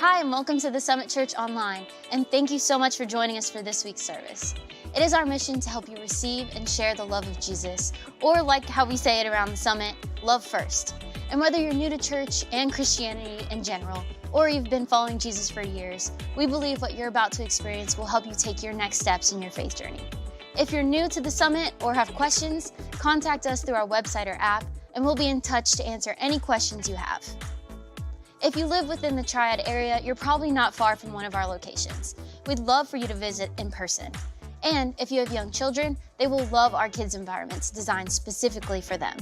Hi, and welcome to the Summit Church Online, and thank you so much for joining us for this week's service. It is our mission to help you receive and share the love of Jesus, or like how we say it around the Summit, love first. And whether you're new to church and Christianity in general, or you've been following Jesus for years, we believe what you're about to experience will help you take your next steps in your faith journey. If you're new to the Summit or have questions, contact us through our website or app, and we'll be in touch to answer any questions you have. If you live within the Triad area, you're probably not far from one of our locations. We'd love for you to visit in person. And if you have young children, they will love our kids' environments designed specifically for them.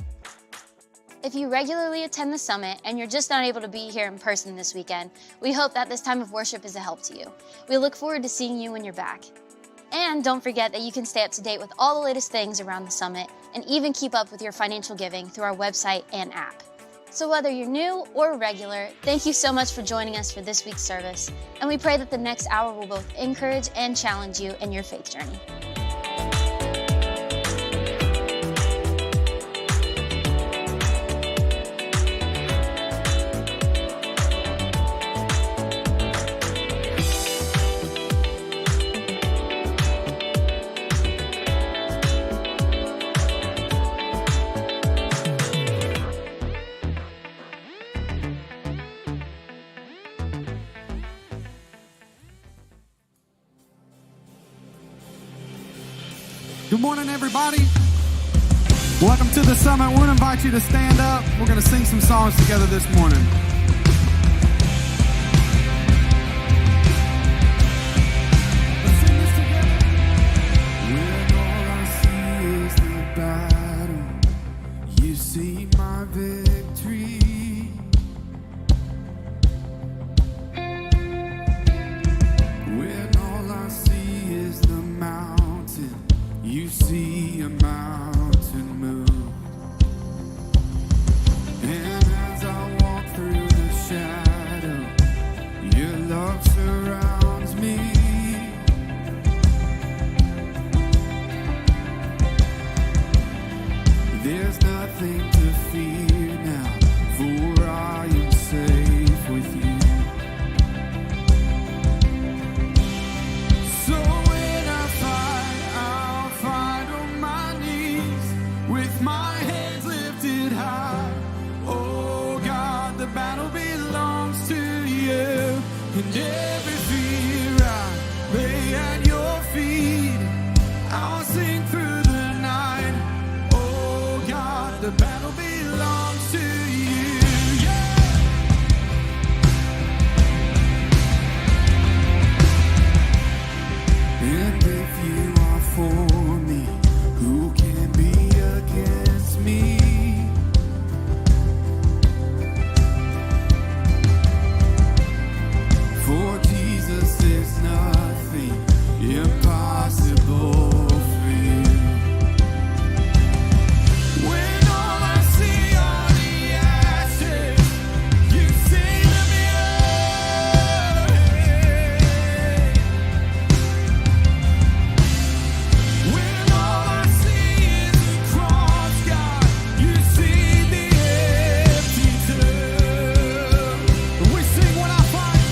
If you regularly attend the Summit and you're just not able to be here in person this weekend, we hope that this time of worship is a help to you. We look forward to seeing you when you're back. And don't forget that you can stay up to date with all the latest things around the Summit and even keep up with your financial giving through our website and app. So whether you're new or regular, thank you so much for joining us for this week's service, and we pray that the next hour will both encourage and challenge you in your faith journey. Good morning, everybody. Welcome to the Summit. We're going to invite you to stand up. We're going to sing some songs together this morning. Let's sing this together. When all I see is the battle, you see my victory. When all I see is the mountain, you see a mountain move. And as I walk through the shadow, your love surrounds me. There's nothing to fear now, for I am safe with you. So when I fight, I'll fight on my knees with my hands lifted high. Oh God, the battle belongs to you, and every fear I lay at your feet. I'll sing through the night. Oh God, the battle belongs to you. Yeah. And if you are for me, who can be against me? For Jesus is nothing impossible for you. When all I see are the ashes, you say to me, when all I see is the cross, God, you see the empty tomb. We sing when I fight.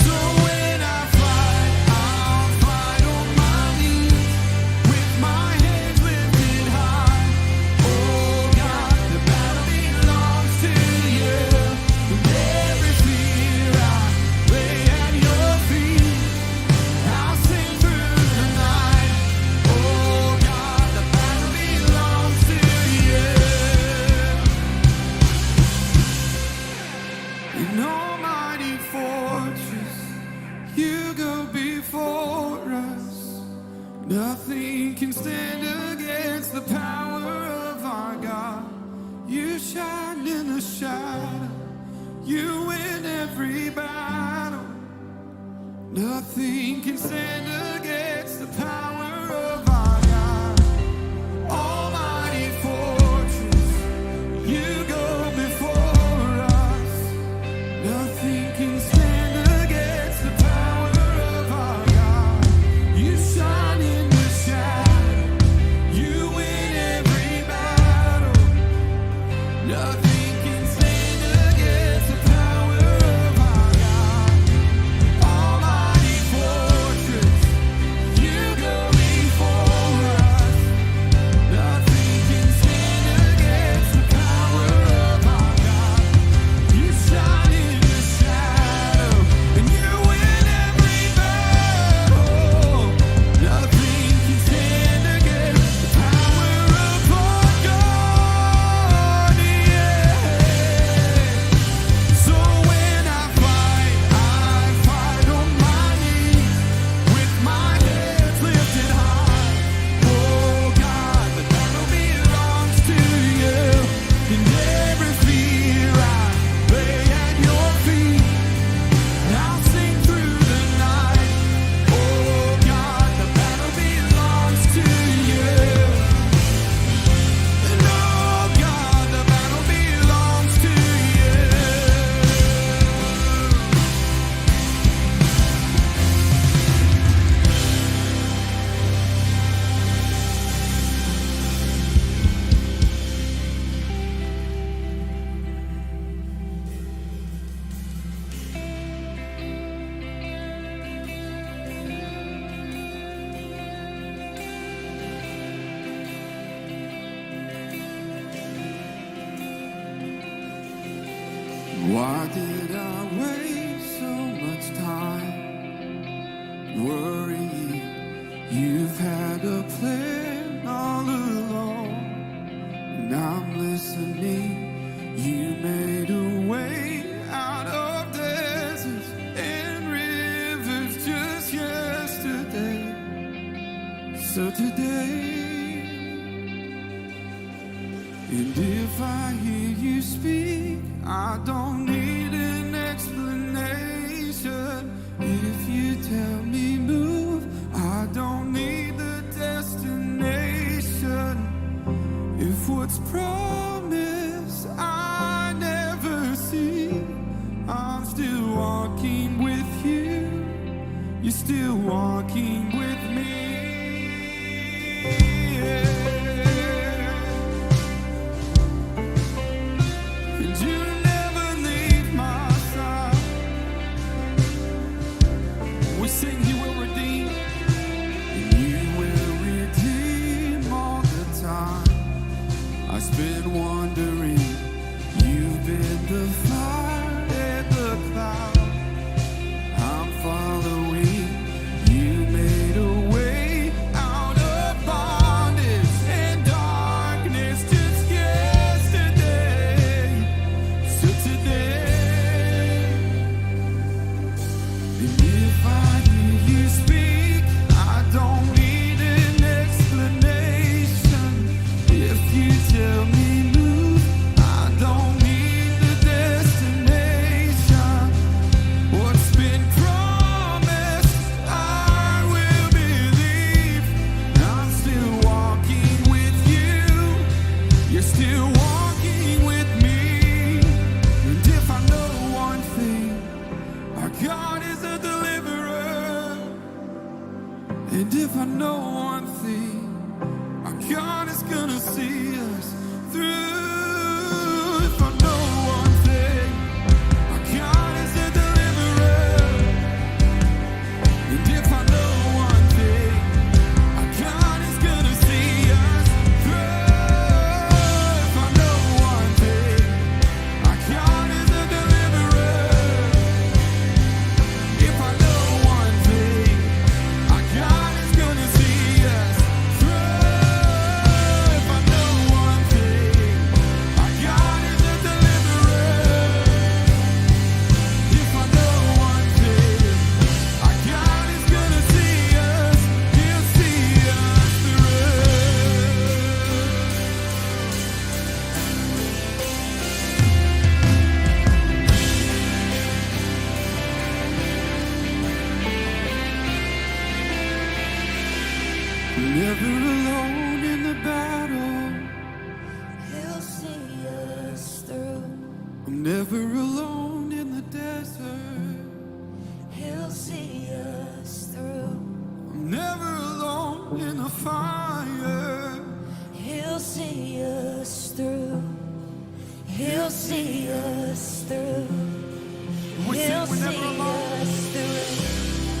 So when I fight, I'll fight on my knees with my hands lifted high. Oh God, the battle belongs to you. And every fear I lay at your feet. I'll sing through the night. Oh God, the battle belongs to you. An almighty fortress, you go before us. Nothing can stand against the power of our God. You shine in the shadow, you win every battle. Nothing can stand against the power of our God. Almighty fortress, you go before us. Nothing can stand against the power of our God. You shine in the shadow, you win every battle. Nothing can stand against the power of our God. Why did I waste so much time worrying? You've had a plan all along, and I'm listening. You made a way out of deserts and rivers just yesterday. So today, and if I hear you speak, I don't need an explanation. If you tell me move, I don't need the destination. If what's promised I never see, I'm still walking with you. You're still walking with me. And you never leave my side. We sing you will redeem, and you will redeem all the time. I spent wondering, you've been the fire and the cloud. I'm following, you made a way out of bondage and darkness just yesterday. So today, and if I hear you speak, I don't need an explanation. If you tell me move, I don't need the destination. What's been promised, I will believe. I'm still walking with you. You're still walking with me. And if I know one thing, our God is a deliverer. And if I know one thing, our God is gonna see us through. If I know one thing, our God is a deliverer. And if I know one thing, our God is gonna see us through. If I know one thing, our God is a deliverer. If I know one thing, our God is gonna see us through. If I know one thing, our God is a deliverer. If I know one thing, our God is gonna see us, He'll see us through. Never alone in the battle. He'll see us through. I'm never alone in the desert. He'll see us through. I'm never alone in the fire. He'll see us through. He'll see us through. We sing, He'll we're never see alone. us through.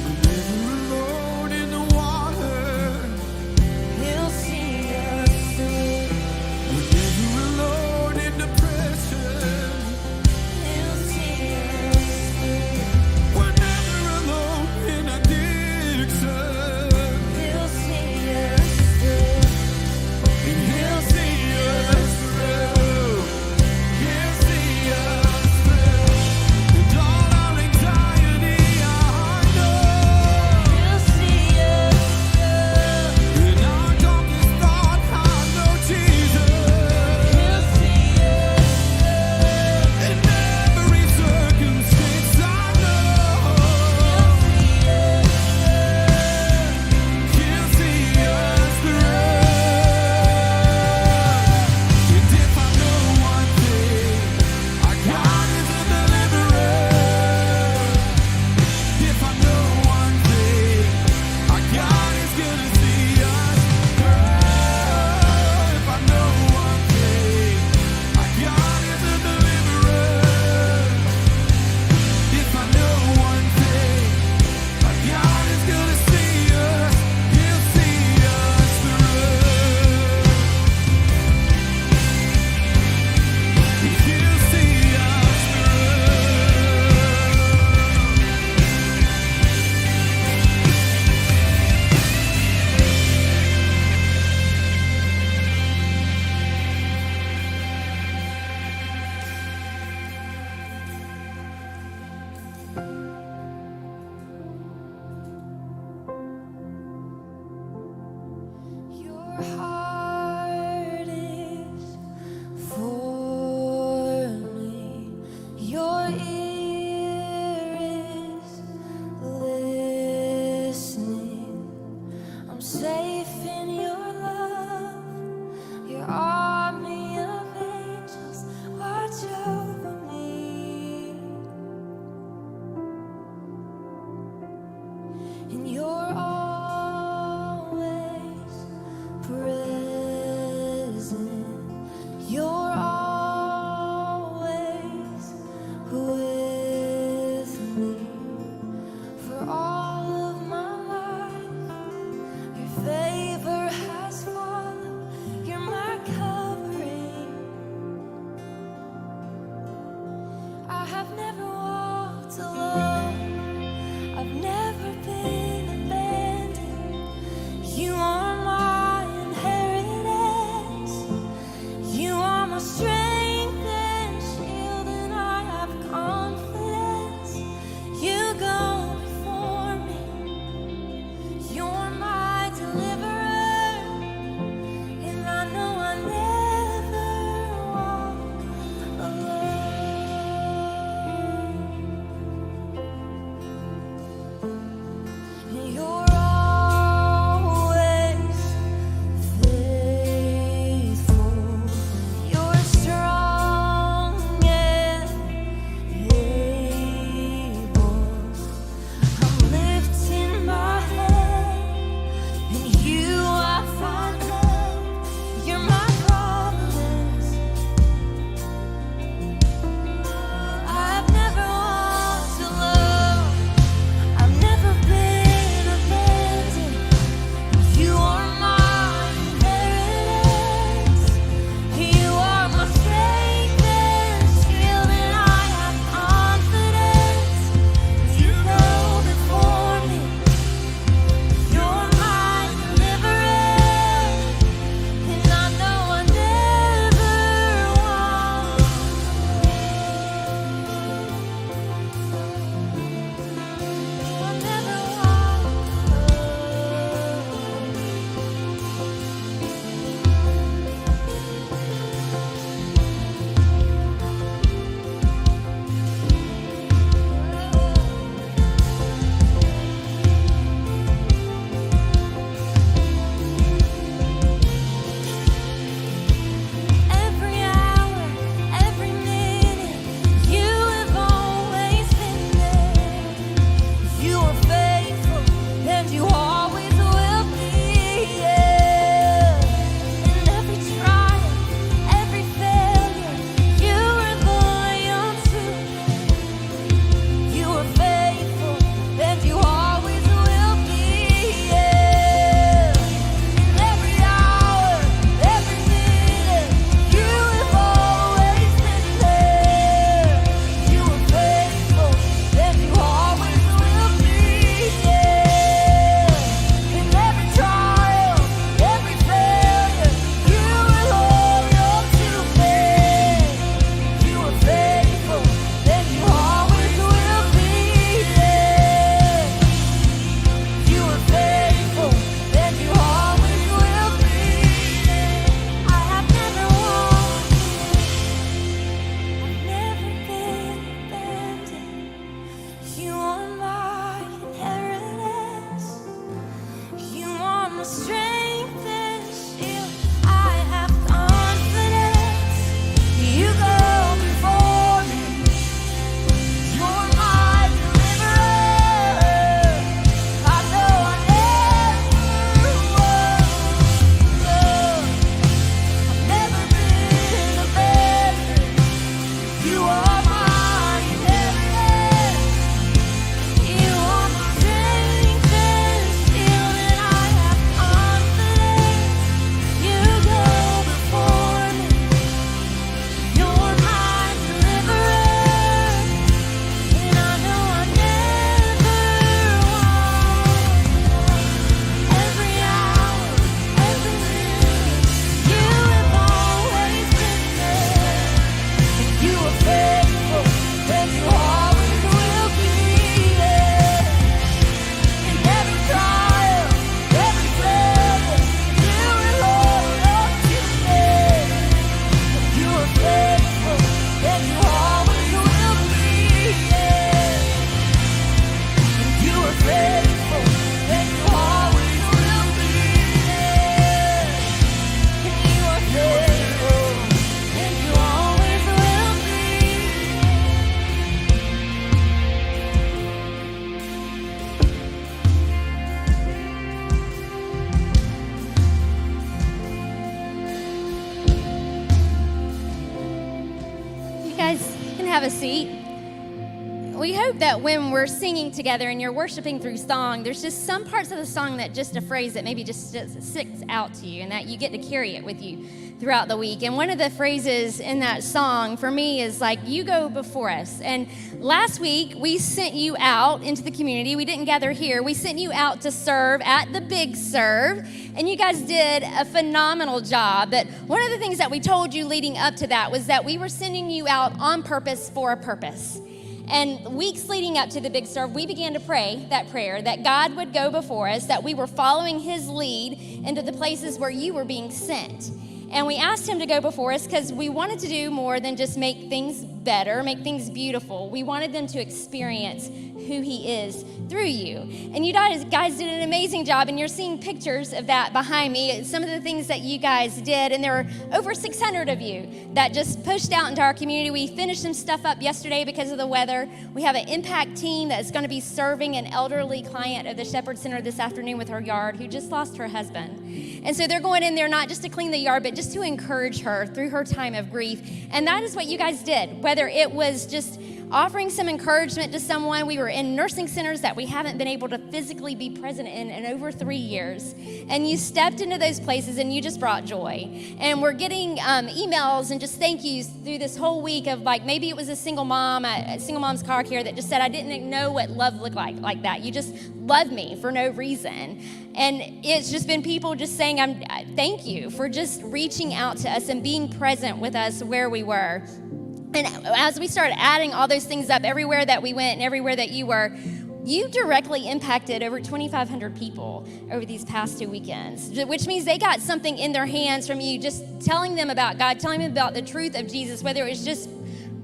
I'm never alone in the water. He'll see us through. We're never alone in depression. He'll see us through. We're never alone in addiction. He'll see us through. And He'll see us through. He'll see us through. And all our anxiety. for all of my life. Your favor has followed. You're my covering. I have never walked alone. I've never been abandoned. You are my inheritance. You are my strength and shield, and I have confidence. You go before me. You're my deliverer, and I know I never walk alone. And you're always faithful. You're strong and able. I'm lifting my head, and you I find help. You're my providence. I've never walked alone. I've never been abandoned. You are my inheritance. You are my strength and shield, and I have confidence. You go before me. You're my deliverer, and I know I never walk alone. I never walk alone. Every hour, every minute, you have always been there. You are faithful, and you always will be. Yeah. In every trial, every failure, you are loyal to me. You are faithful, and you always will be. Yeah. In every hour, every minute, you have always been there. You are faithful, and you always will be. Yeah. In every trial, every failure, you are loyal to me. You are faithful, and you always will be. Yeah. You are faithful, and you always will be. I have never walked alone. I've never been abandoned. You are my inheritance. You are my strength and shield. I have confidence. You go before me. You're my deliverer. I know I never walk alone. I've never been abandoned. You are my inheritance. You are my strength and shield, and I have confidence. You go before me. You're my deliverer, and I know I never walk alone. Every hour, every minute, you have always been there. You are faithful, and you always will be. Yeah. In every trial, every failure, you are loyal to me. You are faithful, and you always will be. Yeah. You are faithful, and you always will be. Yeah. You are faithful, and you always will be. You guys can have a seat. we hope that when we're singing together and you're worshiping through song, there's just some parts of the song that just a phrase that maybe just sticks out to you and that you get to carry it with you throughout the week. And one of the phrases in that song for me is like, you go before us. And last week, we sent you out into the community. We didn't gather here. We sent you out to serve at the Big Serve. And you guys did a phenomenal job. But one of the things that we told you leading up to that was that we were sending you out on purpose for a purpose. And weeks leading up to the Big Serve, we began to pray that prayer that God would go before us, that we were following his lead into the places where you were being sent. And we asked him to go before us because we wanted to do more than just make things better, make things beautiful. We wanted them to experience who he is through you. And you guys did an amazing job, and you're seeing pictures of that behind me, some of the things that you guys did. And there were over 600 of you that just pushed out into our community. We finished some stuff up yesterday because of the weather. We have an impact team that's going to be serving an elderly client of the Shepherd Center this afternoon with her yard who just lost her husband. And so they're going in there not just to clean the yard, but just to encourage her through her time of grief. And that is what you guys did, whether it was just offering some encouragement to someone. We were in nursing centers that we haven't been able to physically be present in over 3 years. And you stepped into those places and you just brought joy. And we're getting emails and just thank yous through this whole week of like, maybe it was a single mom at Single Moms Car Care that just said, I didn't know what love looked like that. You just loved me for no reason. And it's just been people just saying, thank you for just reaching out to us and being present with us where we were. And as we started adding all those things up everywhere that we went and everywhere that you were, you directly impacted over 2,500 people over these past 2 weekends, which means they got something in their hands from you, just telling them about God, telling them about the truth of Jesus, whether it was just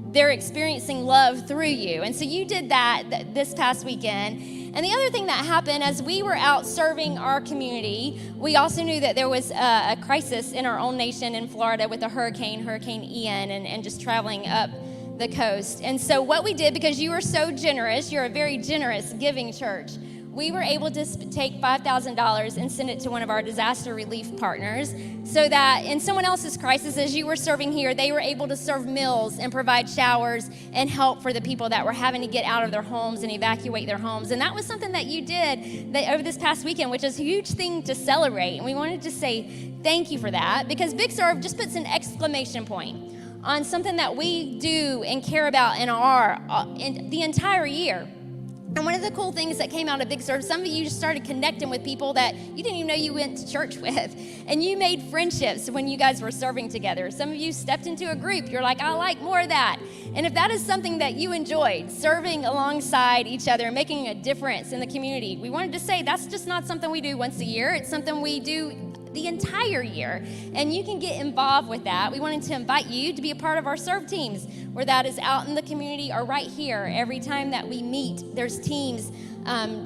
they're experiencing love through you. And so you did that this past weekend. And the other thing that happened as we were out serving our community, we also knew that there was a crisis in our own nation in Florida with a Hurricane Ian, and just traveling up the coast. And so what we did, because you were so generous, you're a very generous giving church, we were able to take $5,000 and send it to one of our disaster relief partners so that in someone else's crisis, as you were serving here, they were able to serve meals and provide showers and help for the people that were having to get out of their homes and evacuate their homes. And that was something that you did over this past weekend, which is a huge thing to celebrate. And we wanted to say thank you for that, because Big Serve just puts an exclamation point on something that we do and care about in the entire year. And one of the cool things that came out of Big Serve, some of you just started connecting with people that you didn't even know you went to church with. And you made friendships when you guys were serving together. Some of you stepped into a group. You're like, I like more of that. And if that is something that you enjoyed, serving alongside each other, making a difference in the community, we wanted to say that's just not something we do once a year. It's something we do the entire year, and you can get involved with that. We wanted to invite you to be a part of our serve teams, where that is out in the community or right here. Every time that we meet, there's teams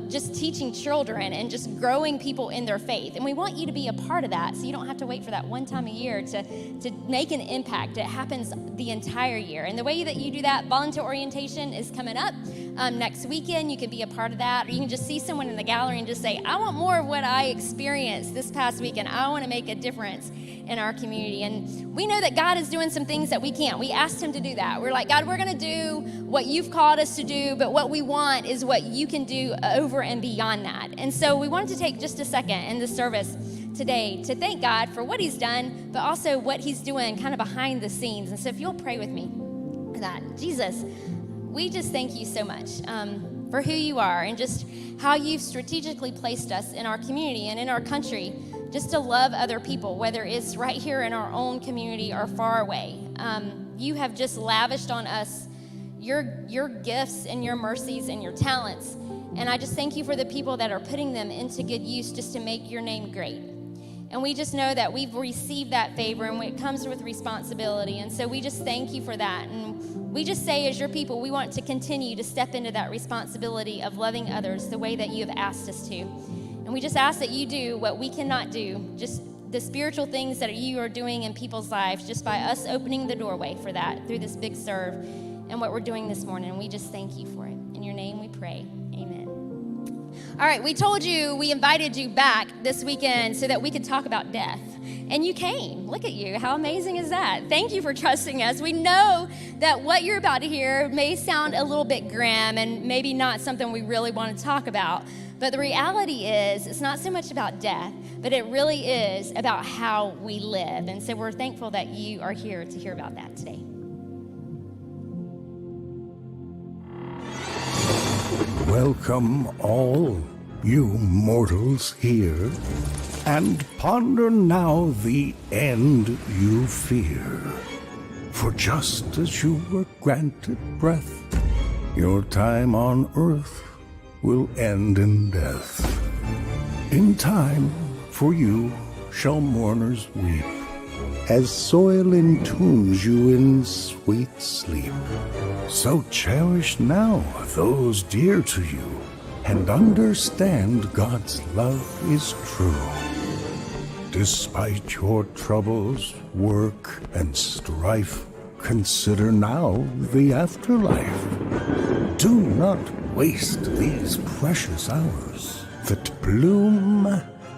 just teaching children and just growing people in their faith. And we want you to be a part of that, so you don't have to wait for that one time a year to make an impact. It happens the entire year. And the way that you do that, volunteer orientation is coming up next weekend. You can be a part of that, or you can just see someone in the gallery and just say, I want more of what I experienced this past weekend. I want to make a difference in our community. And we know that God is doing some things that we can't. We asked him to do that. We're like, God, we're going to do what you've called us to do, but what we want is what you can do over and beyond that. And so we wanted to take just a second in the service today to thank God for what he's done, but also what he's doing kind of behind the scenes. And so if you'll pray with me for that. Jesus, we just thank you so much for who you are and just how you've strategically placed us in our community and in our country just to love other people, whether it's right here in our own community or far away. You have just lavished on us your gifts and your mercies and your talents. And I just thank you for the people that are putting them into good use just to make your name great. And we just know that we've received that favor, and it comes with responsibility. And so we just thank you for that. And we just say, as your people, we want to continue to step into that responsibility of loving others the way that you have asked us to. And we just ask that you do what we cannot do, just the spiritual things that you are doing in people's lives, just by us opening the doorway for that through this Big Serve and what we're doing this morning. And we just thank you for it. In your name we pray. Amen. All right, we invited you back this weekend so that we could talk about death And you came. Look at you. How amazing is that? Thank you for trusting us. We know that what you're about to hear may sound a little bit grim and maybe not something we really want to talk about. But the reality is, it's not so much about death, but it really is about how we live. And so we're thankful that you are here to hear about that today. Welcome all, you mortals here, and ponder now the end you fear. For just as you were granted breath, your time on earth will end in death. In time, for you shall mourners weep, as soil entombs you in sweet sleep. So cherish now those dear to you, and understand God's love is true. Despite your troubles, work, and strife, consider now the afterlife. Do not waste these precious hours that bloom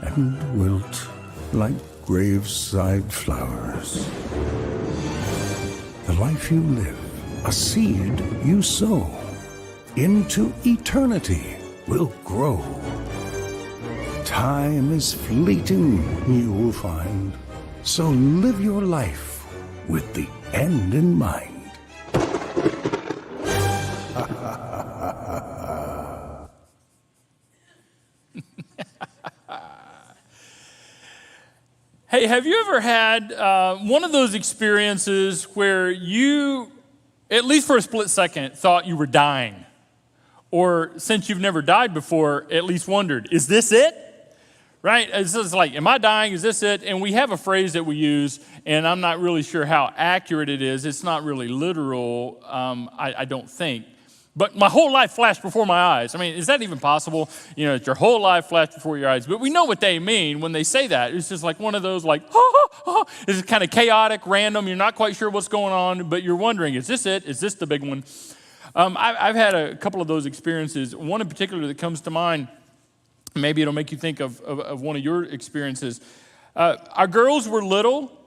and wilt like graveside flowers. The life you live, a seed you sow, into eternity will grow. Time is fleeting, you will find, so live your life with the end in mind. Hey, have you ever had one of those experiences where you, at least for a split second, thought you were dying? Or since you've never died before, at least wondered, is this it? Right? It's just like, am I dying? Is this it? And we have a phrase that we use, and I'm not really sure how accurate it is. It's not really literal, I don't think. But my whole life flashed before my eyes. I mean, is that even possible? You know, your whole life flashed before your eyes. But we know what they mean when they say that. It's just like one of those like, it's kind of chaotic, random. You're not quite sure what's going on, but you're wondering, is this it? Is this the big one? I've had a couple of those experiences. One in particular that comes to mind, maybe it'll make you think of one of your experiences. Our girls were little,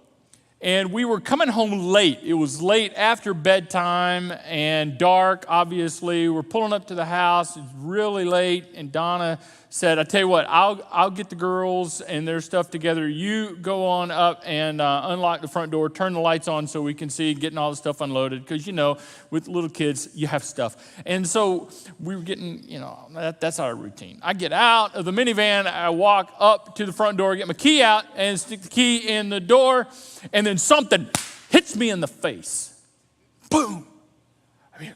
and we were coming home late. It was late after bedtime and dark, obviously. We're pulling up to the house. It's really late, and Donna said, I tell you what, I'll get the girls and their stuff together. You go on up and unlock the front door, turn the lights on so we can see getting all the stuff unloaded. Because, you know, with little kids, you have stuff. And so we were getting, you know, that's our routine. I get out of the minivan. I walk up to the front door, get my key out, and stick the key in the door. And then something hits me in the face. Boom. I mean,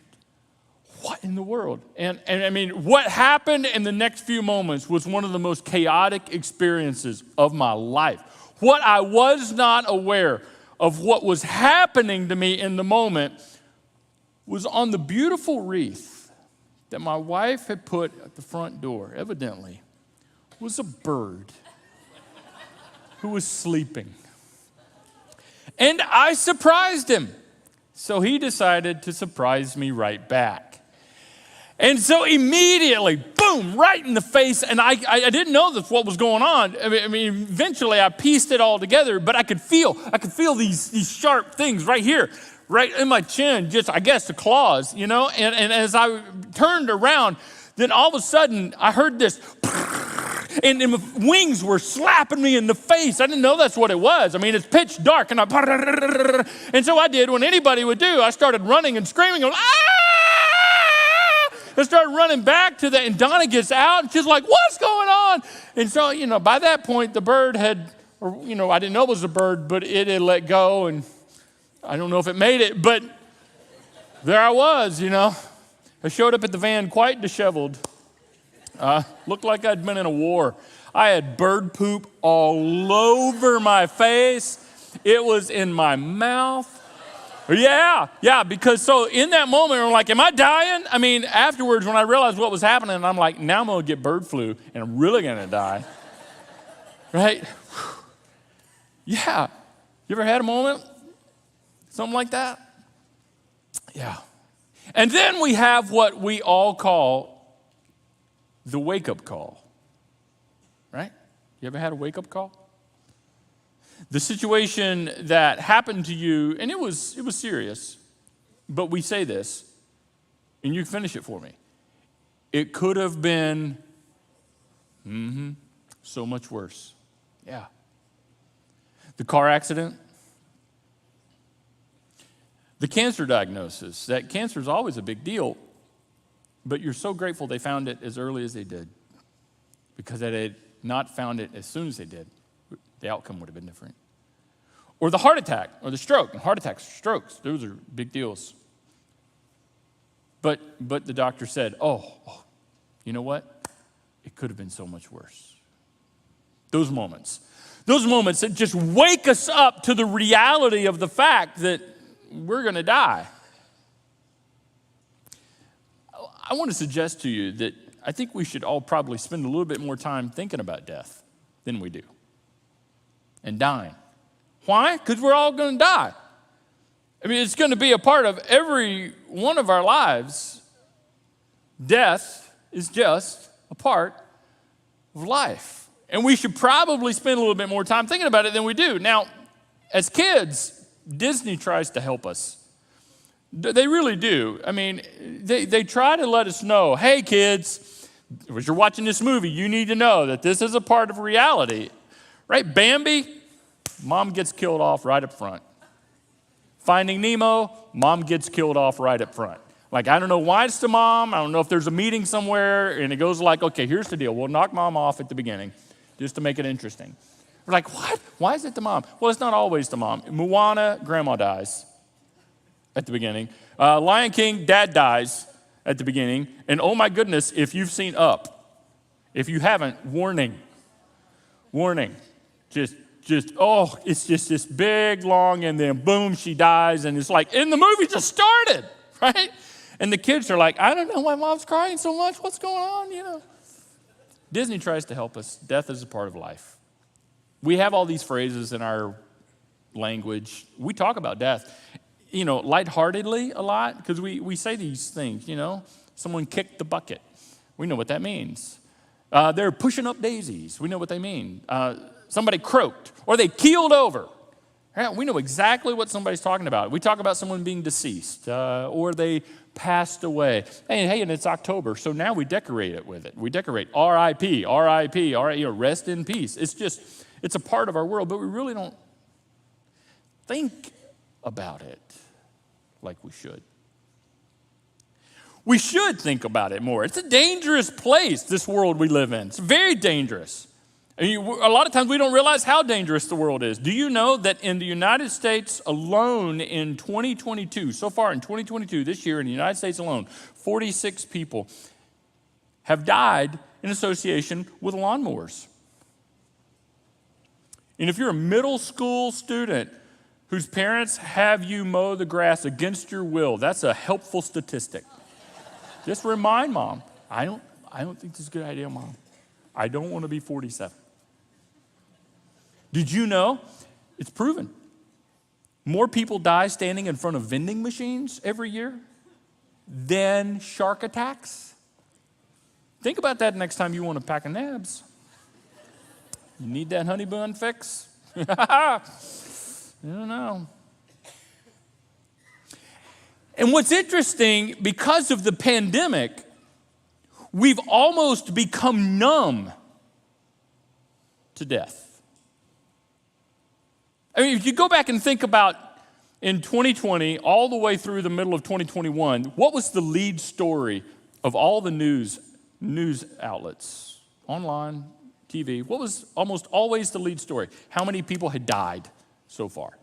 what in the world? And I mean, what happened in the next few moments was one of the most chaotic experiences of my life. What I was not aware of what was happening to me in the moment was on the beautiful wreath that my wife had put at the front door, evidently, was a bird who was sleeping. And I surprised him. So he decided to surprise me right back. And so immediately, boom, right in the face. And I didn't know what was going on. I mean, eventually I pieced it all together, but I could feel these sharp things right here, right in my chin, just, I guess, the claws, you know. And as I turned around, then all of a sudden I heard this, and my wings were slapping me in the face. I didn't know that's what it was. I mean, it's pitch dark, and so I did what anybody would do. I started running and screaming, I started running back to and Donna gets out, and she's like, what's going on? And so, you know, by that point, the bird had, or, you know, I didn't know it was a bird, but it had let go, and I don't know if it made it, but there I was, you know. I showed up at the van quite disheveled. Looked like I'd been in a war. I had bird poop all over my face. It was in my mouth. Yeah, because so in that moment, I'm like, am I dying? I mean, afterwards, when I realized what was happening, I'm like, now I'm going to get bird flu, and I'm really going to die. Right? Yeah. You ever had a moment? Something like that? Yeah. And then we have what we all call the wake-up call, right? You ever had a wake-up call? The situation that happened to you, and it was serious, but we say this, and you finish it for me. It could have been so much worse. Yeah. The car accident, the cancer diagnosis. That cancer is always a big deal, but you're so grateful they found it as early as they did, because had they not found it as soon as they did, the outcome would have been different. Or the heart attack or the stroke. And heart attacks, strokes, those are big deals. But the doctor said, oh, you know what? It could have been so much worse. Those moments that just wake us up to the reality of the fact that we're going to die. I want to suggest to you that I think we should all probably spend a little bit more time thinking about death than we do, and dying. Why? Because we're all going to die. I mean, it's going to be a part of every one of our lives. Death is just a part of life. And we should probably spend a little bit more time thinking about it than we do. Now, as kids, Disney tries to help us. They really do. I mean, they try to let us know, hey, kids, as you're watching this movie, you need to know that this is a part of reality. Right? Bambi, mom gets killed off right up front. Finding Nemo, mom gets killed off right up front. Like, I don't know why it's the mom. I don't know if there's a meeting somewhere, and it goes like, okay, here's the deal. We'll knock mom off at the beginning just to make it interesting. We're like, what? Why is it the mom? Well, it's not always the mom. Moana, grandma dies at the beginning. Lion King, dad dies at the beginning. And oh my goodness, if you've seen Up, if you haven't, warning. It's just this big, long, and then boom, she dies. And it's like, and the movie just started, right? And the kids are like, I don't know why mom's crying so much. What's going on, you know? Disney tries to help us. Death is a part of life. We have all these phrases in our language. We talk about death, you know, lightheartedly a lot, because we say these things, you know. Someone kicked the bucket. We know what that means. They're pushing up daisies. We know what they mean. Somebody croaked, or they keeled over. We know exactly what somebody's talking about. We talk about someone being deceased, or they passed away. Hey, and it's October, so now we decorate it with it. We decorate R.I.P., R.I.P., rest in peace. It's a part of our world, but we really don't think about it like we should. We should think about it more. It's a dangerous place, this world we live in. It's very dangerous. A lot of times we don't realize how dangerous the world is. Do you know that in the United States alone in 2022, so far in 2022, this year in the United States alone, 46 people have died in association with lawnmowers. And if you're a middle school student whose parents have you mow the grass against your will, that's a helpful statistic. Just remind mom, I don't think this is a good idea, mom. I don't want to be 47. Did you know? It's proven. More people die standing in front of vending machines every year than shark attacks. Think about that next time you want a pack of nabs. You need that honey bun fix? I don't know. And what's interesting, because of the pandemic, we've almost become numb to death. I mean, if you go back and think about in 2020, all the way through the middle of 2021, what was the lead story of all the news outlets, online, TV? What was almost always the lead story? How many people had died so far?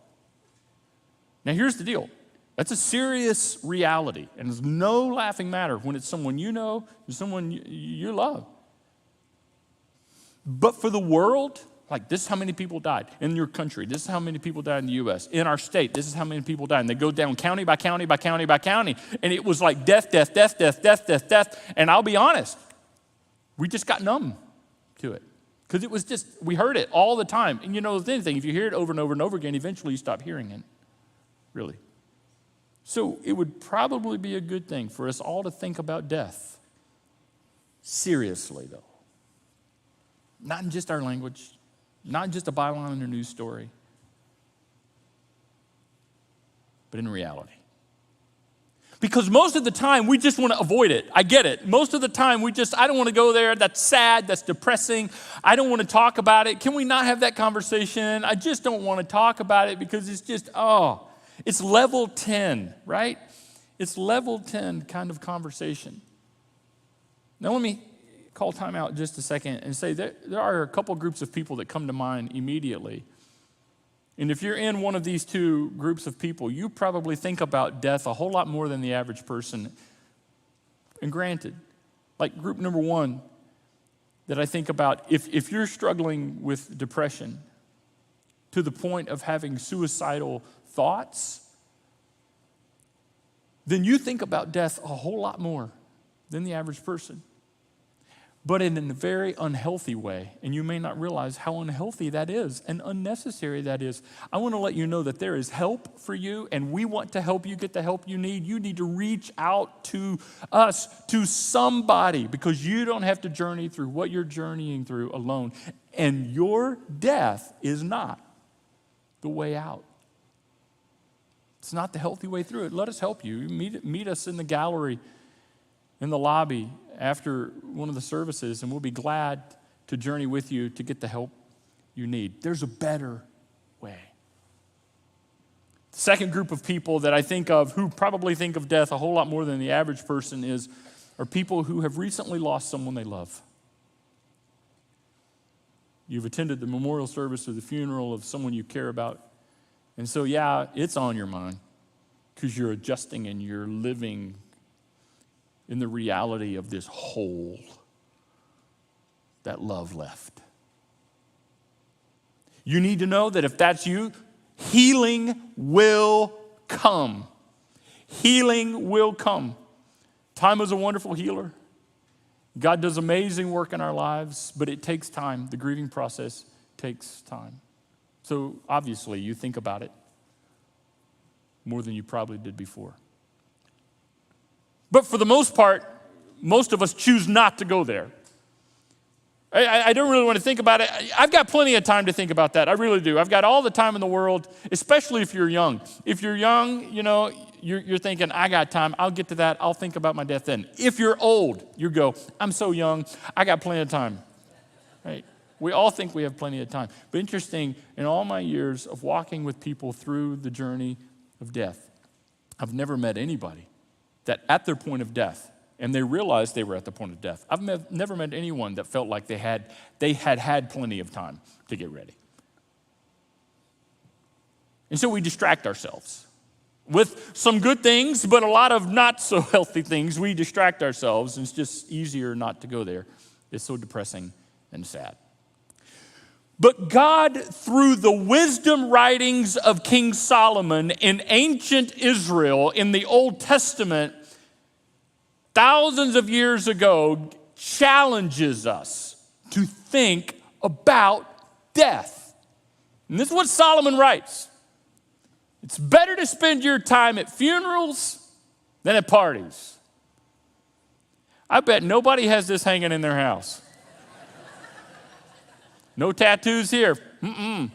Now, here's the deal. That's a serious reality, and it's no laughing matter when it's someone you know and someone you love. But for the world, like, this is how many people died in your country. This is how many people died in the U.S. In our state, this is how many people died. And they go down county by county by county by county. And it was like death, death, death, death, death, death, death. And I'll be honest, we just got numb to it. Because it was just, we heard it all the time. And you know, the thing, if you hear it over and over and over again, eventually you stop hearing it, really. So it would probably be a good thing for us all to think about death. Seriously, though. Not in just our language. Not just a byline in a news story, but in reality. Because most of the time, we just want to avoid it. I get it. Most of the time, I don't want to go there. That's sad. That's depressing. I don't want to talk about it. Can we not have that conversation? I just don't want to talk about it because it's just, it's level 10, right? It's level 10 kind of conversation. Now, let me call time out just a second and say there are a couple groups of people that come to mind immediately. And if you're in one of these two groups of people, you probably think about death a whole lot more than the average person. And granted, like group number one that I think about, if you're struggling with depression to the point of having suicidal thoughts, then you think about death a whole lot more than the average person. But in a very unhealthy way, and you may not realize how unhealthy that is and unnecessary that is. I want to let you know that there is help for you, and we want to help you get the help you need. You need to reach out to us, to somebody, because you don't have to journey through what you're journeying through alone. And your death is not the way out. It's not the healthy way through it. Let us help you. Meet us in the gallery, in the lobby, after one of the services, and we'll be glad to journey with you to get the help you need. There's a better way. The second group of people that I think of who probably think of death a whole lot more than the average person are people who have recently lost someone they love. You've attended the memorial service or the funeral of someone you care about, and so it's on your mind because you're adjusting and you're living in the reality of this hole that love left. You need to know that if that's you, healing will come. Healing will come. Time is a wonderful healer. God does amazing work in our lives, but it takes time. The grieving process takes time. So obviously, you think about it more than you probably did before. But for the most part, most of us choose not to go there. I don't really want to think about it. I've got plenty of time to think about that. I really do. I've got all the time in the world, especially if you're young. If you're young, you're thinking, I got time. I'll get to that. I'll think about my death then. If you're old, you go, I'm so young. I got plenty of time. Right? We all think we have plenty of time. But interesting, in all my years of walking with people through the journey of death, I've never met anybody that at their point of death, and they realized they were at the point of death. I've never met anyone that felt like they had plenty of time to get ready. And so we distract ourselves with some good things, but a lot of not so healthy things. We distract ourselves, and it's just easier not to go there. It's so depressing and sad. But God, through the wisdom writings of King Solomon in ancient Israel in the Old Testament, thousands of years ago, challenges us to think about death. And this is what Solomon writes. It's better to spend your time at funerals than at parties. I bet nobody has this hanging in their house. No tattoos here. Now,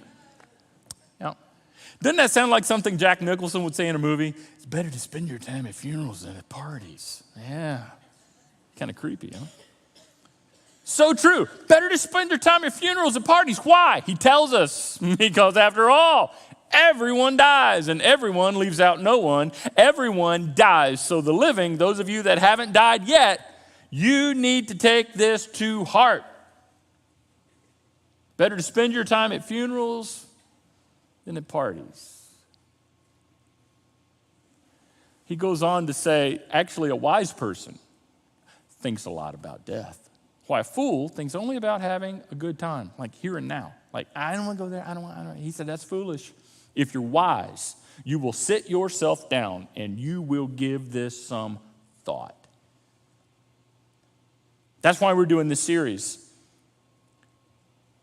doesn't that sound like something Jack Nicholson would say in a movie? It's better to spend your time at funerals than at parties. Yeah. Kind of creepy, huh? So true. Better to spend your time at funerals and parties. Why? He tells us. Because after all, everyone dies and everyone leaves out no one. Everyone dies. So the living, those of you that haven't died yet, you need to take this to heart. Better to spend your time at funerals than at parties. He goes on to say, actually, a wise person thinks a lot about death. Why a fool thinks only about having a good time, like here and now. Like, I don't want to go there. I don't want. He said, that's foolish. If you're wise, you will sit yourself down and you will give this some thought. That's why we're doing this series.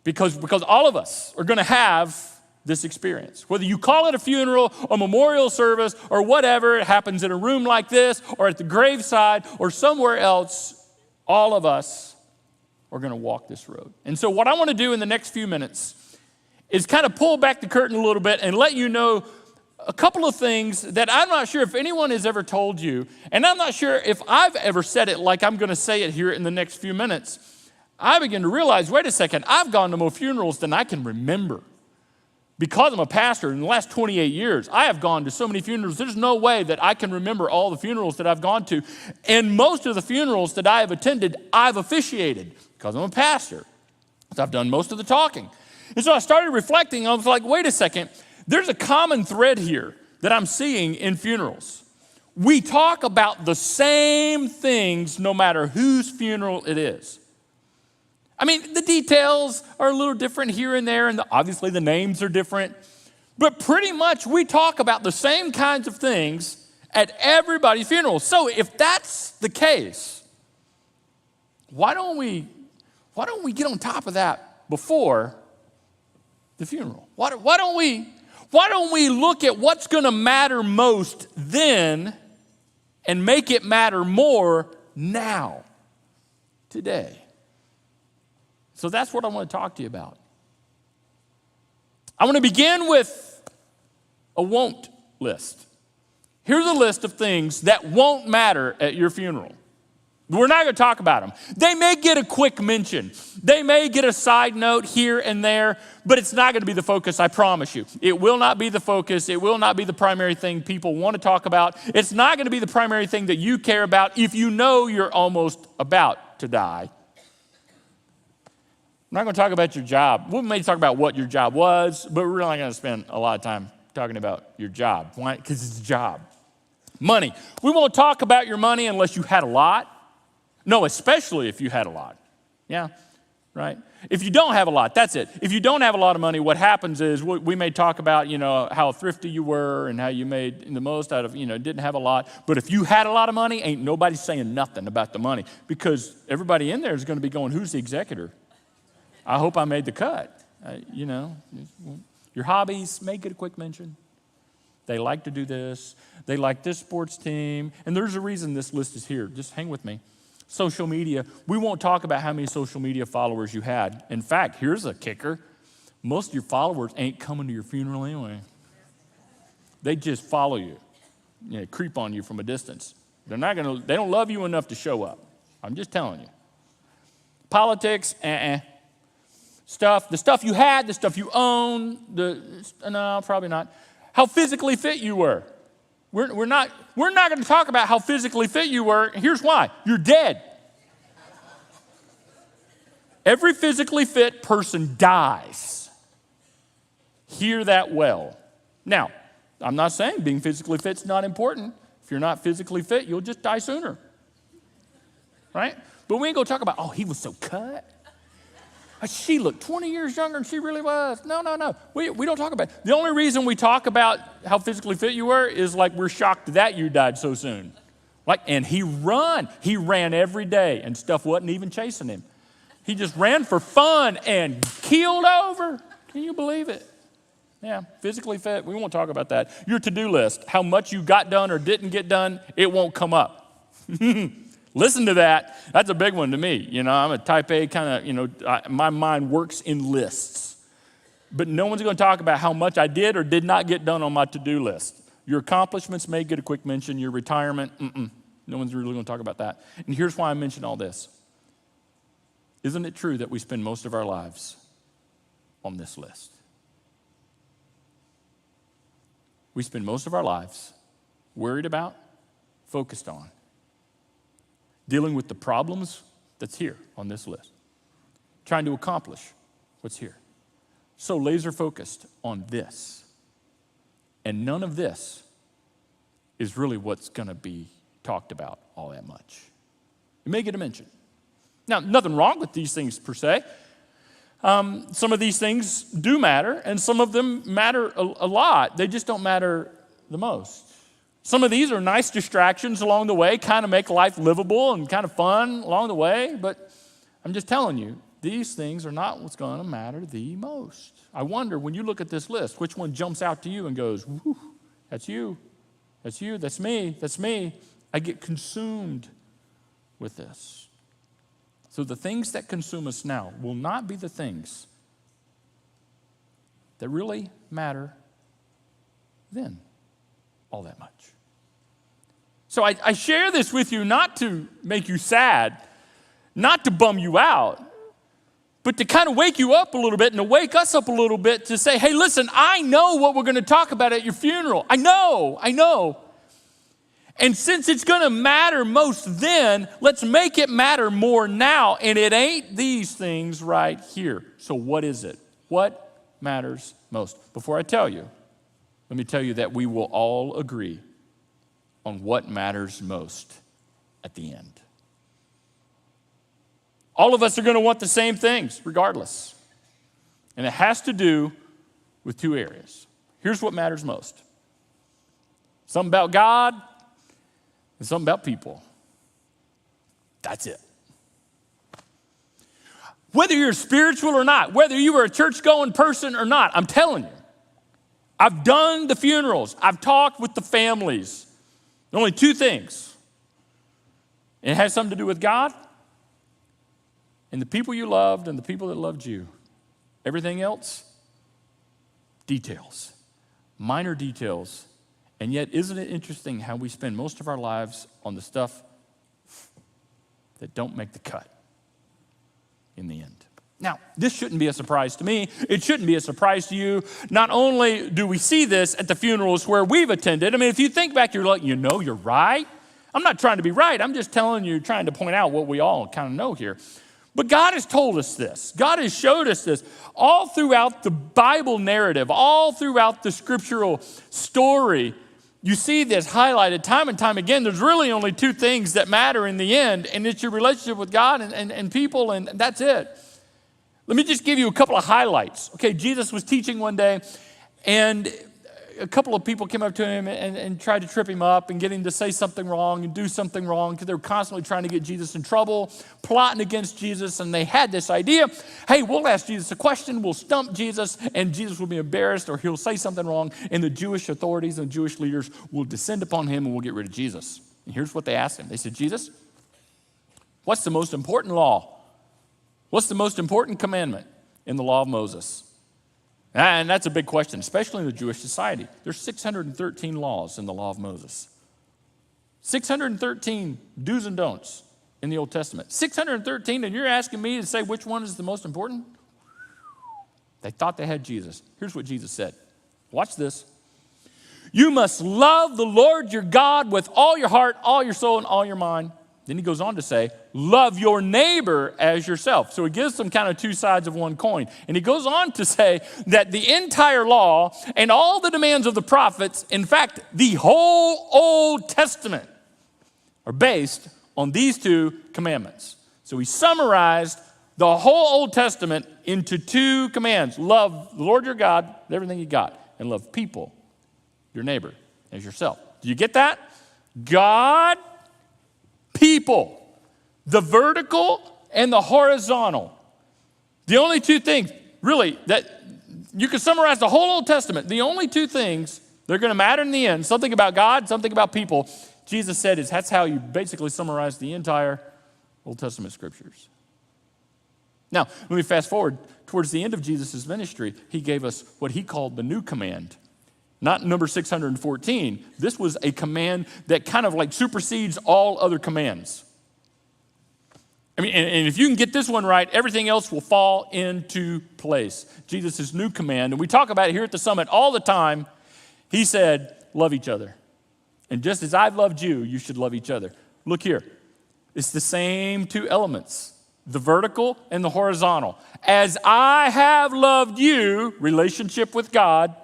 Because all of us are going to have this experience. Whether you call it a funeral or memorial service or whatever, it happens in a room like this or at the graveside or somewhere else, all of us are going to walk this road. And so what I want to do in the next few minutes is kind of pull back the curtain a little bit and let you know a couple of things that I'm not sure if anyone has ever told you, and I'm not sure if I've ever said it like I'm going to say it here in the next few minutes. I begin to realize, wait a second, I've gone to more funerals than I can remember. Because I'm a pastor, in the last 28 years, I have gone to so many funerals. There's no way that I can remember all the funerals that I've gone to. And most of the funerals that I have attended, I've officiated because I'm a pastor. So I've done most of the talking. And so I started reflecting. I was like, wait a second. There's a common thread here that I'm seeing in funerals. We talk about the same things no matter whose funeral it is. I mean, the details are a little different here and there, and obviously the names are different. But pretty much we talk about the same kinds of things at everybody's funeral. So if that's the case, why don't we get on top of that before the funeral? Why don't we look at what's going to matter most then and make it matter more now, today? So that's what I want to talk to you about. I want to begin with a won't list. Here's a list of things that won't matter at your funeral. We're not going to talk about them. They may get a quick mention. They may get a side note here and there, but it's not going to be the focus, I promise you. It will not be the focus. It will not be the primary thing people want to talk about. It's not going to be the primary thing that you care about if you know you're almost about to die. I'm not going to talk about your job. We may talk about what your job was, but we're really not going to spend a lot of time talking about your job. Why? Because it's a job. Money. We won't talk about your money unless you had a lot. No, especially if you had a lot. Yeah, right? If you don't have a lot, that's it. If you don't have a lot of money, what happens is we may talk about, how thrifty you were and how you made the most out of, didn't have a lot. But if you had a lot of money, ain't nobody saying nothing about the money because everybody in there is going to be going, who's the executor? I hope I made the cut. Your hobbies may get a quick mention. They like to do this. They like this sports team. And there's a reason this list is here. Just hang with me. Social media. We won't talk about how many social media followers you had. In fact, here's a kicker. Most of your followers ain't coming to your funeral anyway. They just follow you. Creep on you from a distance. They don't love you enough to show up. I'm just telling you. Politics, Stuff, the stuff you had, the stuff you own, no, probably not. How physically fit you were. We're not going to talk about how physically fit you were. Here's why. You're dead. Every physically fit person dies. Hear that well. Now, I'm not saying being physically fit is not important. If you're not physically fit, you'll just die sooner. Right? But we ain't going to talk about, oh, he was so cut. She looked 20 years younger than she really was. No. We don't talk about it. The only reason we talk about how physically fit you were is like we're shocked that you died so soon. And he ran every day and stuff wasn't even chasing him. He just ran for fun and keeled over. Can you believe it? Yeah, physically fit. We won't talk about that. Your to-do list, how much you got done or didn't get done, it won't come up. Listen to that. That's a big one to me. I'm a type A kind of, my mind works in lists. But no one's going to talk about how much I did or did not get done on my to-do list. Your accomplishments may get a quick mention. Your retirement, no one's really going to talk about that. And here's why I mention all this. Isn't it true that we spend most of our lives on this list? We spend most of our lives worried about, focused on, dealing with the problems that's here on this list, trying to accomplish what's here. So laser focused on this. And none of this is really what's going to be talked about all that much. You may get a mention. Now, nothing wrong with these things per se. Some of these things do matter, and some of them matter a lot. They just don't matter the most. Some of these are nice distractions along the way, kind of make life livable and kind of fun along the way, but I'm just telling you, these things are not what's going to matter the most. I wonder, when you look at this list, which one jumps out to you and goes, whoo, that's you, that's me. I get consumed with this. So the things that consume us now will not be the things that really matter then. all that much. So I share this with you not to make you sad, not to bum you out, but to kind of wake you up a little bit and to wake us up a little bit to say, hey, listen, I know what we're going to talk about at your funeral. I know. And since it's going to matter most then, let's make it matter more now. And it ain't these things right here. So what is it? What matters most? Before I tell you, let me tell you that we will all agree on what matters most at the end. All of us are going to want the same things regardless. And it has to do with two areas. Here's what matters most. Something about God and something about people. That's it. Whether you're spiritual or not, whether you are a church-going person or not, I'm telling you, I've done the funerals. I've talked with the families. Only two things. It has something to do with God and the people you loved and the people that loved you. Everything else, details, minor details. And yet, isn't it interesting how we spend most of our lives on the stuff that don't make the cut in the end? Now, this shouldn't be a surprise to me. It shouldn't be a surprise to you. Not only do we see this at the funerals where we've attended. I mean, if you think back, you're like, you're right. I'm not trying to be right. I'm just telling you, trying to point out what we all kind of know here. But God has told us this. God has showed us this all throughout the Bible narrative, all throughout the scriptural story. You see this highlighted time and time again. There's really only two things that matter in the end, and it's your relationship with God and people, and that's it. Let me just give you a couple of highlights. Okay, Jesus was teaching one day, and a couple of people came up to him and tried to trip him up and get him to say something wrong and do something wrong because they were constantly trying to get Jesus in trouble, plotting against Jesus, and they had this idea, hey, we'll ask Jesus a question, we'll stump Jesus, and Jesus will be embarrassed or he'll say something wrong, and the Jewish authorities and Jewish leaders will descend upon him and we'll get rid of Jesus. And here's what they asked him. They said, Jesus, what's the most important law? What's the most important commandment in the law of Moses? And that's a big question, especially in the Jewish society. There's 613 laws in the law of Moses. 613 do's and don'ts in the Old Testament. 613, and you're asking me to say which one is the most important? They thought they had Jesus. Here's what Jesus said. Watch this. You must love the Lord your God with all your heart, all your soul, and all your mind. Then he goes on to say, love your neighbor as yourself. So he gives them kind of two sides of one coin. And he goes on to say that the entire law and all the demands of the prophets, in fact, the whole Old Testament, are based on these two commandments. So he summarized the whole Old Testament into two commands. Love the Lord your God with everything you got, and love people, your neighbor, as yourself. Do you get that? God, people, the vertical and the horizontal. The only two things, really, that you can summarize the whole Old Testament. The only two things that are going to matter in the end, something about God, something about people, Jesus said is that's how you basically summarize the entire Old Testament scriptures. Now, let me fast forward. Towards the end of Jesus' ministry, he gave us what he called the new command. Not number 614. This was a command that kind of like supersedes all other commands. I mean, and if you can get this one right, everything else will fall into place. Jesus' new command, and we talk about it here at the Summit all the time. He said, love each other. And just as I've loved you, you should love each other. Look here. It's the same two elements, the vertical and the horizontal. As I have loved you, relationship with God,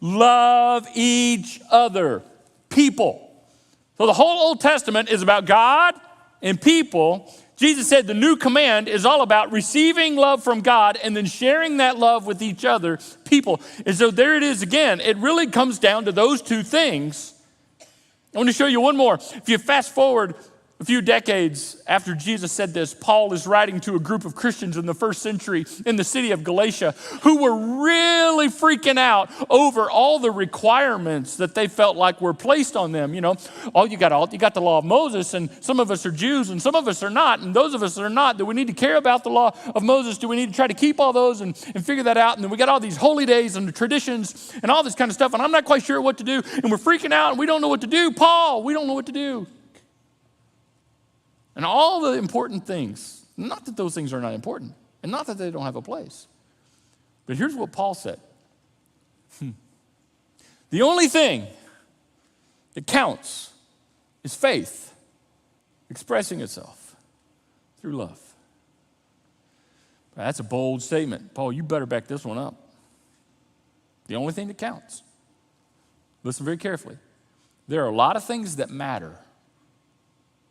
love each other, people. So the whole Old Testament is about God and people. Jesus said the new command is all about receiving love from God and then sharing that love with each other, people. And so there it is again. It really comes down to those two things. I want to show you one more. If you fast forward A few decades after Jesus said this, Paul is writing to a group of Christians in the first century in the city of Galatia who were really freaking out over all the requirements that they felt like were placed on them. You know, you got the law of Moses, and some of us are Jews and some of us are not, and those of us that are not, do we need to care about the law of Moses? Do we need to try to keep all those and figure that out? And then we got all these holy days and the traditions and all this kind of stuff, and I'm not quite sure what to do, and we're freaking out and we don't know what to do. Paul, we don't know what to do. And all the important things, not that those things are not important, and not that they don't have a place. But here's what Paul said. The only thing that counts is faith expressing itself through love. That's a bold statement. Paul, you better back this one up. The only thing that counts. Listen very carefully. There are a lot of things that matter,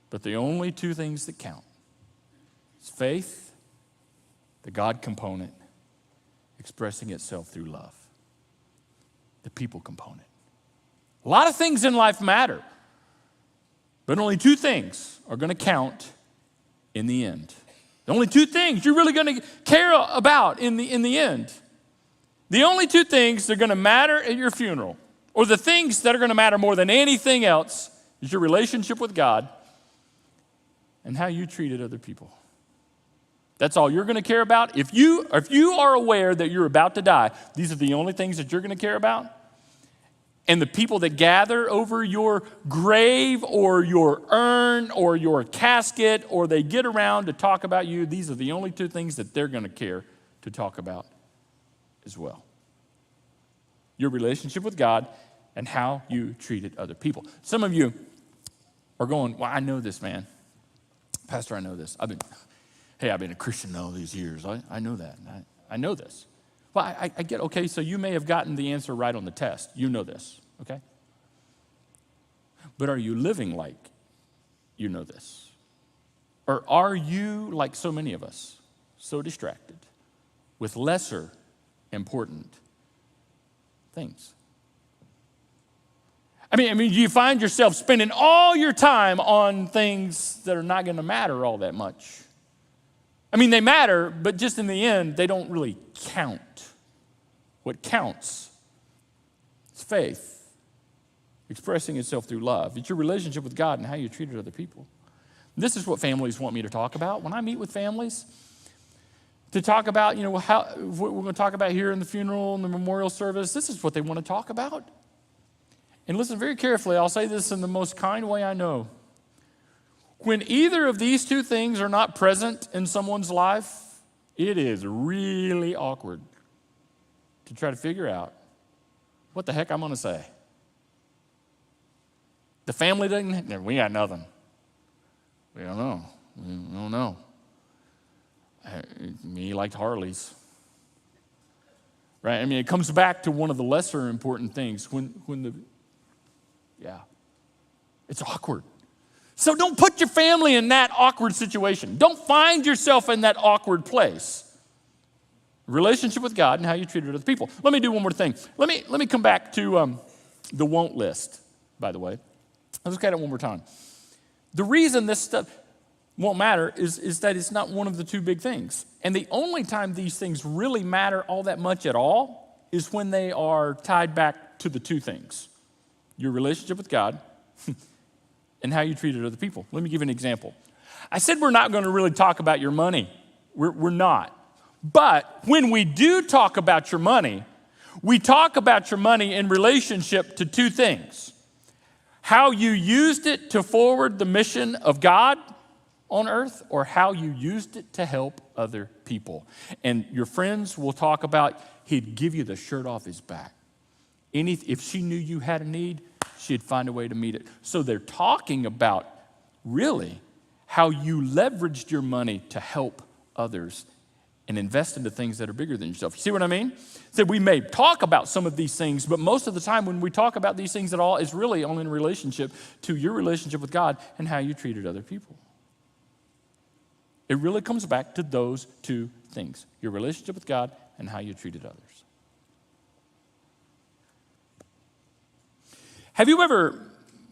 but the only two things that count is faith, the God component, expressing itself through love, the people component. A lot of things in life matter, but only two things are going to count in the end. The only two things you're really going to care about in the end. The only two things that are going to matter at your funeral, or the things that are going to matter more than anything else, is your relationship with God and how you treated other people. That's all you're going to care about. If you are aware that you're about to die, these are the only things that you're going to care about. And the people that gather over your grave or your urn or your casket, or they get around to talk about you, these are the only two things that they're going to care to talk about as well. Your relationship with God and how you treated other people. Some of you are going, well, I know this, man. Pastor, I know this. I've been a Christian all these years. I know that. I know this. Well, I get, okay, so you may have gotten the answer right on the test. You know this, okay? But are you living like you know this? Or are you, like so many of us, so distracted with lesser important things? I mean, you find yourself spending all your time on things that are not going to matter all that much. I mean, they matter, but just in the end, they don't really count. What counts is faith, expressing itself through love. It's your relationship with God and how you treated other people. This is what families want me to talk about. When I meet with families, to talk about, what we're going to talk about here in the funeral and the memorial service, this is what they want to talk about. And listen very carefully, I'll say this in the most kind way I know. When either of these two things are not present in someone's life, it is really awkward to try to figure out what the heck I'm going to say. The family doesn't, we got nothing. We don't know. We don't know. Me liked Harleys. Right? I mean, it comes back to one of the lesser important things it's awkward. So don't put your family in that awkward situation. Don't find yourself in that awkward place. Relationship with God and how you treated other people. Let me do one more thing. Let me come back to the won't list, by the way. Let's look at it one more time. The reason this stuff won't matter is that it's not one of the two big things. And the only time these things really matter all that much at all is when they are tied back to the two things. Your relationship with God and how you treated other people. Let me give you an example. I said we're not going to really talk about your money. We're not. But when we do talk about your money, we talk about your money in relationship to two things. How you used it to forward the mission of God on earth, or how you used it to help other people. And your friends will talk about, he'd give you the shirt off his back. If she knew you had a need, she'd find a way to meet it. So they're talking about really how you leveraged your money to help others and invest into things that are bigger than yourself. You see what I mean? So we may talk about some of these things, but most of the time when we talk about these things at all, it's really only in relationship to your relationship with God and how you treated other people. It really comes back to those two things, your relationship with God and how you treated others. Have you ever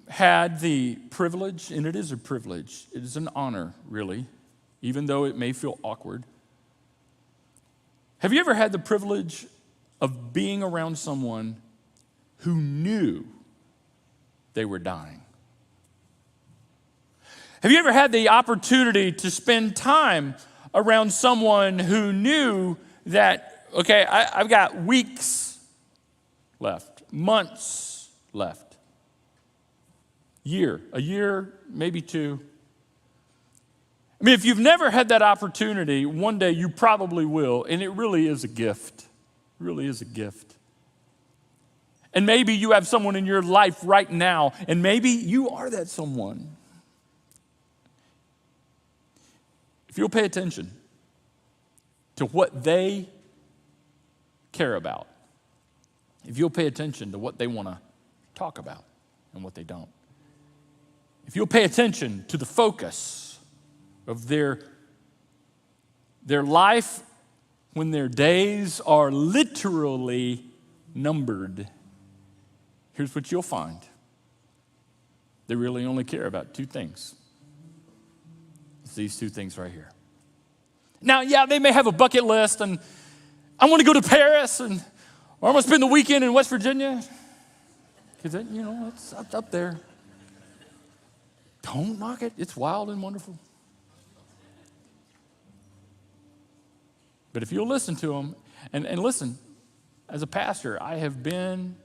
had the privilege, and it is a privilege, it is an honor, really, even though it may feel awkward. Have you ever had the privilege of being around someone who knew they were dying? Have you ever had the opportunity to spend time around someone who knew that, okay, I've got weeks left, months left, a year, maybe two? I mean, if you've never had that opportunity, one day you probably will, and it really is a gift. It really is a gift. And maybe you have someone in your life right now, and maybe you are that someone. If you'll pay attention to what they care about, if you'll pay attention to what they want to talk about and what they don't, if you'll pay attention to the focus of their life when their days are literally numbered, here's what you'll find. They really only care about two things. It's these two things right here. Now, yeah, they may have a bucket list, and I want to go to Paris, or I'm going to spend the weekend in West Virginia, because, it's up there. Don't knock it. It's wild and wonderful. But if you'll listen to them, and listen, as a pastor, I have been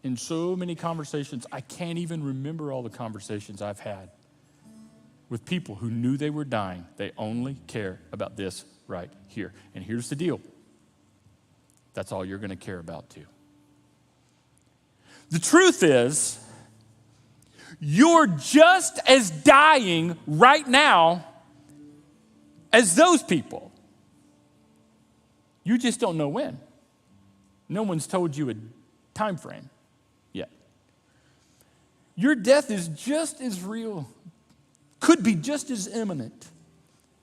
in so many conversations, I can't even remember all the conversations I've had with people who knew they were dying. They only care about this right here. And here's the deal. That's all you're going to care about too. The truth is, you're just as dying right now as those people. You just don't know when. No one's told you a time frame yet. Your death is just as real, could be just as imminent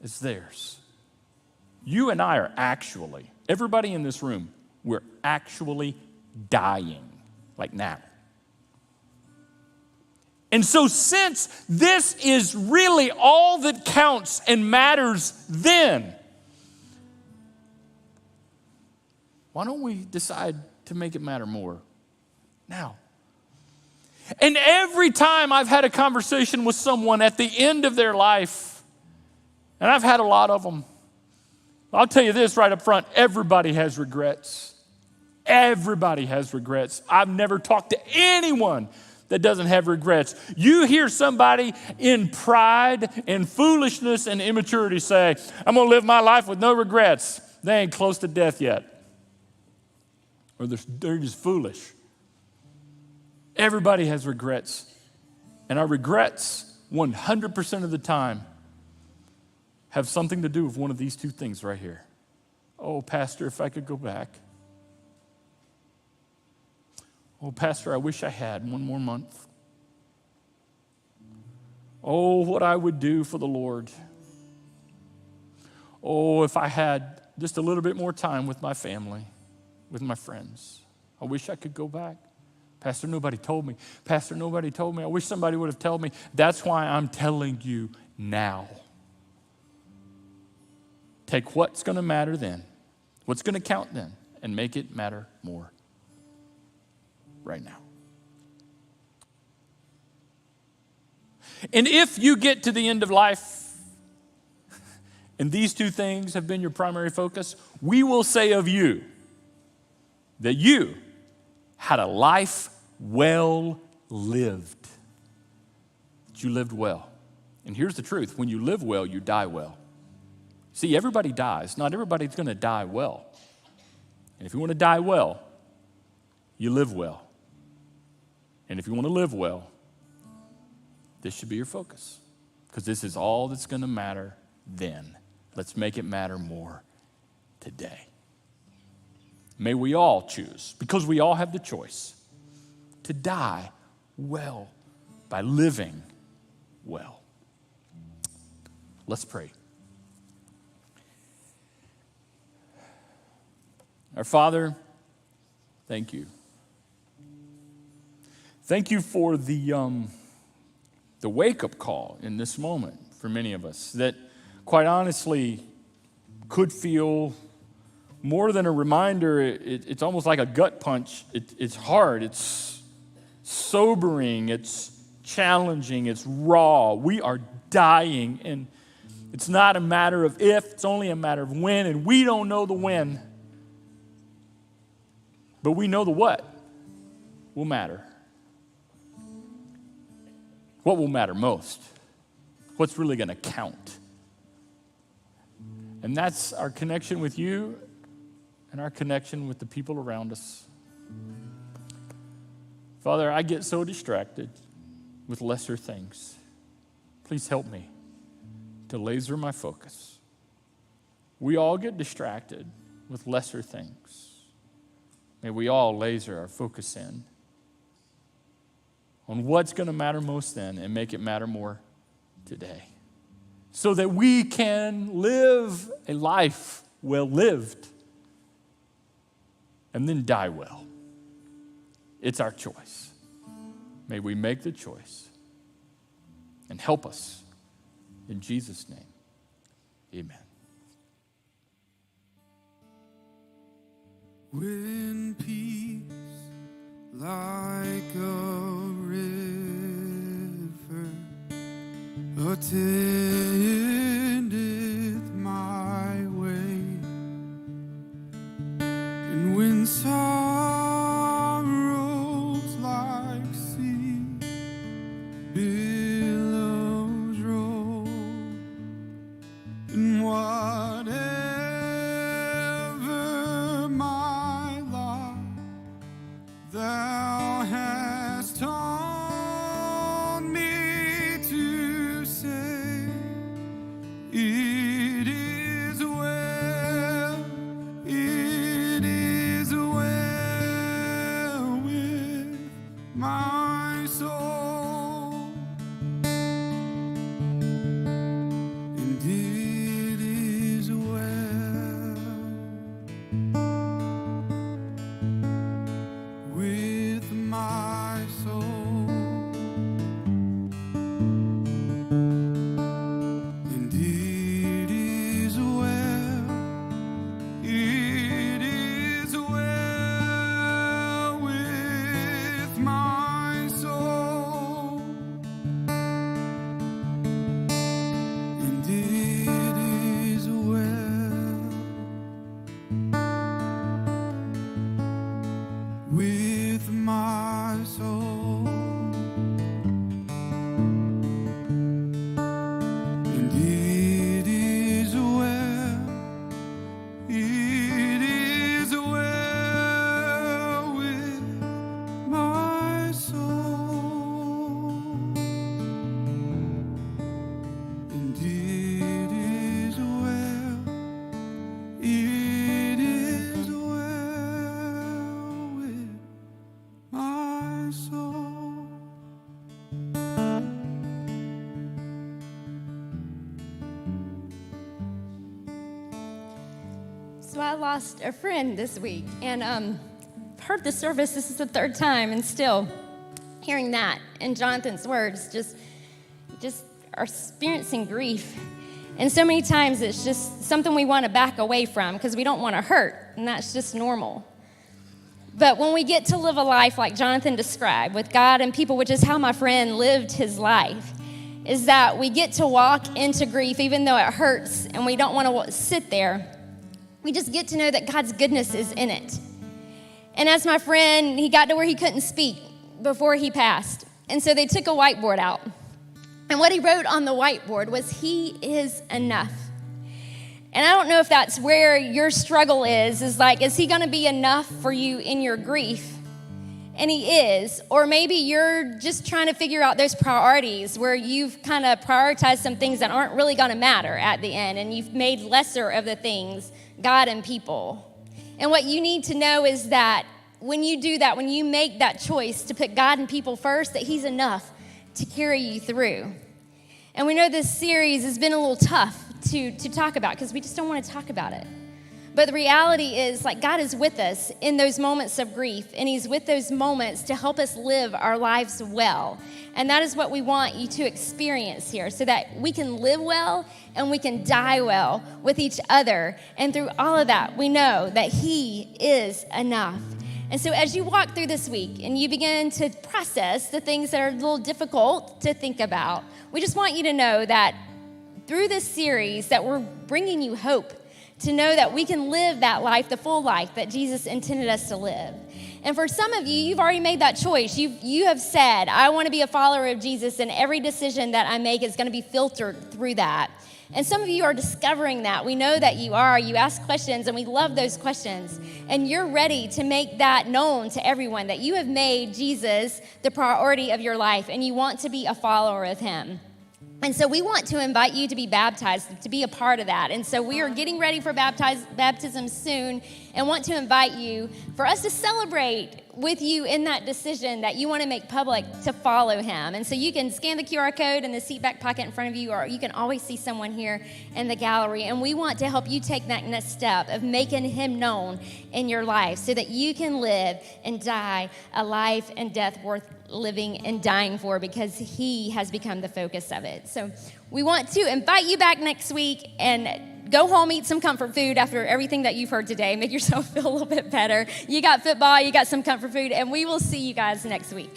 as theirs. You and I are actually, everybody in this room, we're actually dying, like now. And so since this is really all that counts and matters then, why don't we decide to make it matter more now? And every time I've had a conversation with someone at the end of their life, and I've had a lot of them, I'll tell you this right up front, everybody has regrets. Everybody has regrets. I've never talked to anyone that doesn't have regrets. You hear somebody in pride and foolishness and immaturity say, I'm going to live my life with no regrets. They ain't close to death yet. Or they're just foolish. Everybody has regrets. And our regrets, 100% of the time, have something to do with one of these two things right here. Oh, Pastor, if I could go back. Oh, Pastor, I wish I had one more month. Oh, what I would do for the Lord. Oh, if I had just a little bit more time with my family, with my friends. I wish I could go back. Pastor, nobody told me. Pastor, nobody told me. I wish somebody would have told me. That's why I'm telling you now. Take what's going to matter then, what's going to count then, and make it matter more right now. And if you get to the end of life and these two things have been your primary focus, we will say of you that you had a life well lived. That you lived well. And here's the truth. When you live well, you die well. See, everybody dies. Not everybody's going to die well. And if you want to die well, you live well. And if you want to live well, this should be your focus. Because this is all that's going to matter then. Let's make it matter more today. May we all choose, because we all have the choice, to die well by living well. Let's pray. Our Father, thank you. Thank you for the wake-up call in this moment for many of us that, quite honestly, could feel more than a reminder. It's almost like a gut punch. It's hard. It's sobering. It's challenging. It's raw. We are dying, and it's not a matter of if, it's only a matter of when, and we don't know the when, but we know the what will matter. What will matter most? What's really going to count? And that's our connection with you and our connection with the people around us. Father, I get so distracted with lesser things. Please help me to laser my focus. We all get distracted with lesser things. May we all laser our focus in on what's going to matter most then and make it matter more today, so that we can live a life well lived and then die well. It's our choice. May we make the choice and help us. In Jesus' name, amen. When peace like a river attendeth my way, and when sorrows like sea billows roll, and whatever my lot thou hast taught me to say, it is well with my soul, and it is well with my soul, and it is well, it is well with my soul, and it is well with my soul, and it is well, it is well with my soul, and it is well, it is well with my soul. So I lost a friend this week, and heard the service. This is the third time, and still hearing that and Jonathan's words just are experiencing grief. And so many times it's just something we want to back away from because we don't want to hurt, and that's just normal. But when we get to live a life like Jonathan described with God and people, which is how my friend lived his life, is that we get to walk into grief even though it hurts and we don't want to sit there. We just get to know that God's goodness is in it. And as my friend, he got to where he couldn't speak before he passed. And so they took a whiteboard out. And what he wrote on the whiteboard was, "He is enough." And I don't know if that's where your struggle is like, is he gonna be enough for you in your grief? And he is. Or maybe you're just trying to figure out those priorities where you've kind of prioritized some things that aren't really gonna matter at the end, and you've made lesser of the things, God and people. And what you need to know is that when you do that, when you make that choice to put God and people first, that he's enough to carry you through. And we know this series has been a little tough to talk about because we just don't want to talk about it. But the reality is, like, God is with us in those moments of grief, and he's with those moments to help us live our lives well. And that is what we want you to experience here, so that we can live well and we can die well with each other. And through all of that, we know that he is enough. And so as you walk through this week and you begin to process the things that are a little difficult to think about, we just want you to know that through this series that we're bringing you hope to know that we can live that life, the full life that Jesus intended us to live. And for some of you, you've already made that choice. You have said, I want to be a follower of Jesus, and every decision that I make is going to be filtered through that. And some of you are discovering that. We know that you are. You ask questions, and we love those questions. And you're ready to make that known to everyone, that you have made Jesus the priority of your life, and you want to be a follower of him. And so we want to invite you to be baptized, to be a part of that. And so we are getting ready for baptism soon, and want to invite you for us to celebrate with you in that decision that you want to make public to follow him. And so you can scan the QR code in the seat back pocket in front of you, or you can always see someone here in the gallery. And we want to help you take that next step of making him known in your life so that you can live and die a life and death worth living and dying for, because he has become the focus of it. So we want to invite you back next week, and go home, eat some comfort food after everything that you've heard today. Make yourself feel a little bit better. You got football, you got some comfort food, and we will see you guys next week.